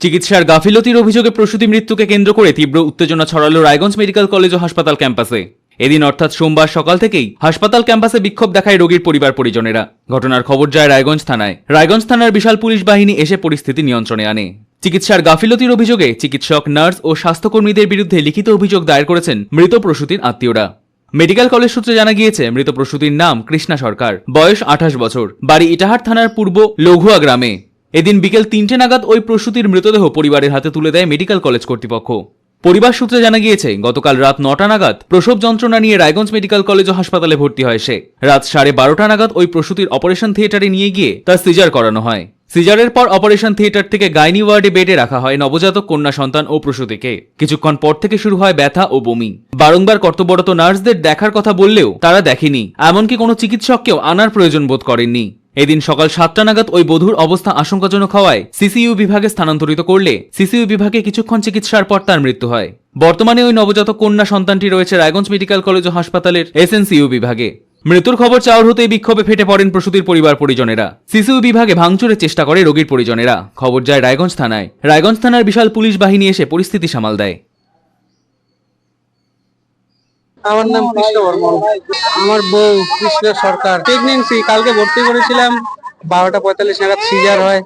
চিকিৎসার গাফিলতির অভিযোগে প্রসূতি মৃত্যুকে কেন্দ্র করে তীব্র উত্তেজনা ছড়ালো রায়গঞ্জ মেডিকেল কলেজ ও হাসপাতাল ক্যাম্পাসে। এদিন অর্থাৎ সোমবার সকাল থেকেই হাসপাতাল ক্যাম্পাসে বিক্ষোভ দেখায় রোগীর পরিবার পরিজনেরা। ঘটনার খবর যায় রায়গঞ্জ থানায়। রায়গঞ্জ থানার বিশাল পুলিশ বাহিনী এসে পরিস্থিতি নিয়ন্ত্রণে আনে। চিকিৎসার গাফিলতির অভিযোগে চিকিৎসক, নার্স ও স্বাস্থ্যকর্মীদের বিরুদ্ধে লিখিত অভিযোগ দায়ের করেছেন মৃত প্রসূতির আত্মীয়রা। মেডিকেল কলেজ সূত্রে জানা গিয়েছে, মৃত প্রসূতির নাম কৃষ্ণা সরকার, বয়স 28 বছর, বাড়ি ইটাহার থানার পূর্ব লঘুয়া গ্রামে। এদিন বিকেল 3টে নাগাদ ওই প্রসূতির মৃতদেহ পরিবারের হাতে তুলে দেয় মেডিকেল কলেজ কর্তৃপক্ষ। পরিবার সূত্রে জানা গিয়েছে, গতকাল রাত 9টা নাগাদ প্রসব যন্ত্রণা নিয়ে রায়গঞ্জ মেডিকেল কলেজ ও হাসপাতালে ভর্তি হয় সে। রাত 12:30টা নাগাদ ওই প্রসূতির অপারেশন থিয়েটারে নিয়ে গিয়ে তার সিজার করানো হয়। সিজারের পর অপারেশন থিয়েটার থেকে গাইনি ওয়ার্ডে বেডে রাখা হয় নবজাতক কন্যা সন্তান ও প্রসূতিকে। কিছুক্ষণ পর থেকে শুরু হয় ব্যথা ও বমি। বারংবার কর্তব্যরত নার্সদের দেখার কথা বললেও তারা দেখেনি, এমনকি কোনো চিকিৎসককেও আনার প্রয়োজন বোধ করেননি। এদিন সকাল 7টা নাগাদ ওই বধূর অবস্থা আশঙ্কাজনক হওয়ায় সিসিইউ বিভাগে স্থানান্তরিত করলে সিসিইউ বিভাগে কিছুক্ষণ চিকিৎসার পর তার মৃত্যু হয়। বর্তমানে ওই নবজাতক কন্যা সন্তানটি রয়েছে রায়গঞ্জ মেডিকেল কলেজ ও হাসপাতালের এসএনসিইউ বিভাগে। মৃত্যুর খবর চাওয়ার হতেই বিক্ষোভে ফেটে পড়েন প্রসূতির পরিবার পরিজনেরা। সিসিইউ বিভাগে ভাঙচুরের চেষ্টা করে রোগীর পরিজনেরা। খবর যায় রায়গঞ্জ থানায়। রায়গঞ্জ থানার বিশাল পুলিশ বাহিনী এসে পরিস্থিতি সামাল দেয়। আমার নাম কৃষ্ণ বর্মন। আমার বউ কৃষ্ণা সরকার। প্রেগনেন্সি, কালকে ভর্তি করেছিলাম। 12:45 নাগাদ সিজার হয়।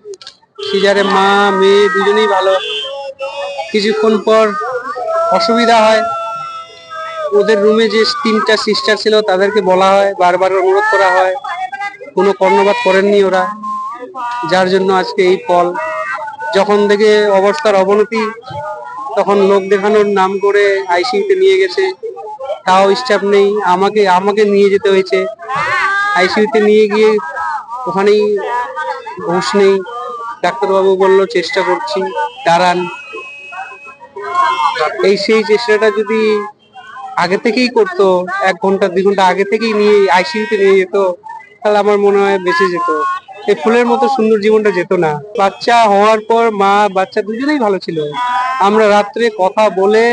সিজারে মা মেয়ে দুজনেই ভালো। কিছুক্ষণ পর অসুবিধা হয়। ওদের রুমে যে 3টা সিস্টার ছিল তাদেরকে বলা হয়, বারবার অনুরোধ করা হয়, কোনো কর্ণপাত করেননি ওরা, যার জন্য আজকে এই ফল। যখন থেকে অবস্থার অবনতি, তখন লোক দেখানোর নাম করে আইসিইউতে নিয়ে গেছে, তাও স্টাফ নেই। আমাকে নিয়ে যেতে হয়েছে আইসিইউতে। নিয়ে গিয়ে ওখানেই হুঁশ নেই। ডাক্তারবাবু বলল চেষ্টা করছি, দাঁড়ান। সেই চেষ্টাটা যদি আগে থেকেই করতো, 1 ঘন্টা 2 ঘন্টা আগে থেকেই নিয়ে আইসিইউতে নিয়ে যেত, তাহলে আমার মনে হয় বেঁচে যেত। এই ফুলের মতো সুন্দর জীবনটা যেত না। বাচ্চা হওয়ার পর মা বাচ্চা দুজনেই ভালো ছিল। আমরা রাত্রে কথা বলে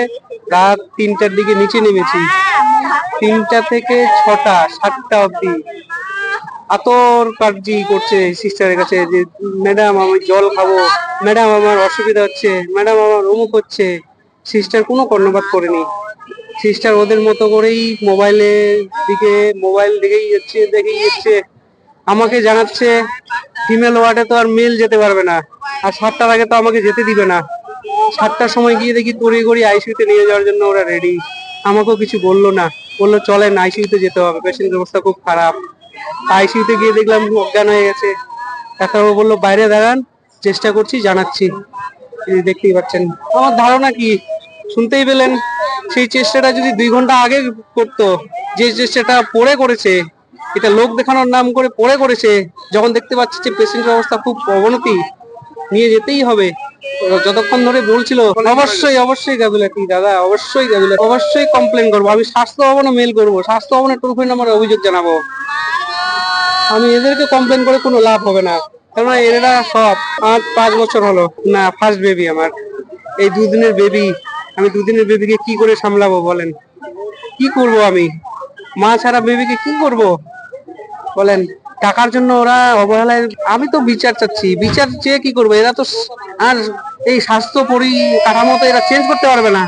রাত 3টার দিকে নিচে নেমেছি। 3টা থেকে 6টা 7টা অব্দি আতর কার্জি করছে সিস্টারের কাছে যে, ম্যাডাম আমি জল খাবো, ম্যাডাম আমার অসুবিধা হচ্ছে, ম্যাডাম আমার অমুক হচ্ছে। সিস্টার কোনো কর্ণপাত করেনি। সিস্টার ওদের মতো করেই মোবাইল দেখেই যাচ্ছে। আমাকে জানাচ্ছে ফিমেল ওয়ার্ডে তো আর মেল যেতে পারবে না, আর 7টার আগে তো আমাকে যেতে দিবে না। 7টার সময় গিয়ে দেখি তড়িঘড়ি আইসিইউতে নিয়ে যাওয়ার জন্য ওরা রেডি। আমাকেও কিছু বললো না, বললো চলেন আইসিইউতে যেতে হবে, পেশেন্টের অবস্থা খুব খারাপ। আইসিইউতে গিয়ে দেখলাম অজ্ঞান হয়ে গেছে। ডাক্তারবাবু বললো বাইরে দাঁড়ান, চেষ্টা করছি, জানাচ্ছি। দেখতেই পাচ্ছেন আমার ধারণা কি, শুনতেই পেলেন। সেই চেষ্টাটা যদি 2 ঘন্টা আগে করতো, যে চেষ্টাটা পরে করেছে, এটা লোক দেখানোর নাম করে পরে করেছে, যখন দেখতে পাচ্ছি যে পেশেন্টের অবস্থা খুব অবনতি, নিয়ে যেতেই হবে। যতক্ষণ ধরে বলছিল, অবশ্যই গাফিলতি দাদা, অবশ্যই কমপ্লেন করবো। আমি স্বাস্থ্য ভবনে মেল করবো, স্বাস্থ্য ভবনে টোল ফ্রি নাম্বারে অভিযোগ জানাবো। আমি এদেরকে কমপ্লেন করে কোনো লাভ হবে না, কারণ এরা সব। আমার 5 বছর হলো না, ফার্স্ট বেবি আমার। এই 2 দিনের বেবি, আমি 2 দিনের বেবিকে কি করে সামলাবো বলেন? কি করব আমি? মা ছাড়া বেবিকে কি করব বলেন? টাকার জন্য ওরা অবহেলায়। আমি তো বিচার চাচ্ছি, বিচার চেয়ে কি করবো? এরা তো আর এই স্বাস্থ্য পরিকাঠামো তো এরা চেঞ্জ করতে পারবে না।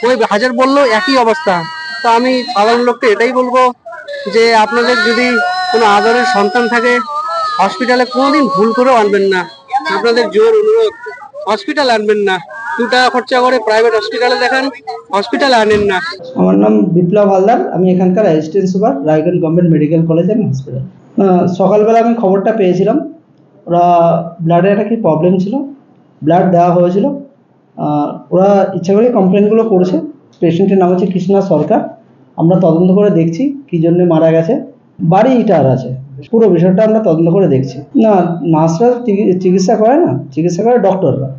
ওই হাজার বললেও একই অবস্থা। তো আমি সাধারণ লোককে এটাই বলবো যে, আপনাদের যদি কোনো আদরের সন্তান থাকে, হসপিটালে কোনোদিন ভুল করেও আনবেন না। আপনাদের জোর অনুরোধ, হসপিটালে আনবেন না। 2 টাকা খরচা করে প্রাইভেট হসপিটালে দেখান, হসপিটালে আনেন না। আমার নাম বিপ্লব হালদার। আমি এখানকার assistant super, Raiganj government medical college and hospital. সকালবেলা আমি খবরটা পেয়েছিলাম, ওরা ব্লাডের একটা কি প্রবলেম ছিল, ব্লাড দেওয়া হয়েছিল। ওরা ইচ্ছা করে কমপ্লেনগুলো করেছে। পেশেন্টের নাম হচ্ছে কৃষ্ণা সরকার। আমরা তদন্ত করে দেখছি কী জন্যে মারা গেছে। বাড়ি ইটার আছে, পুরো বিষয়টা আমরা তদন্ত করে দেখছি। না, নার্সরা চিকিৎসা করে না, চিকিৎসা করে ডক্টররা।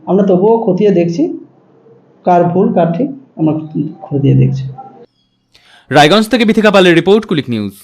আমরা তবুও খতিয়ে দেখছি কার ভুল কার ঠিক, আমরা খতিয়ে দেখছি। রায়গঞ্জ থেকে বিথিকা পালের রিপোর্ট, কুলিক নিউজ।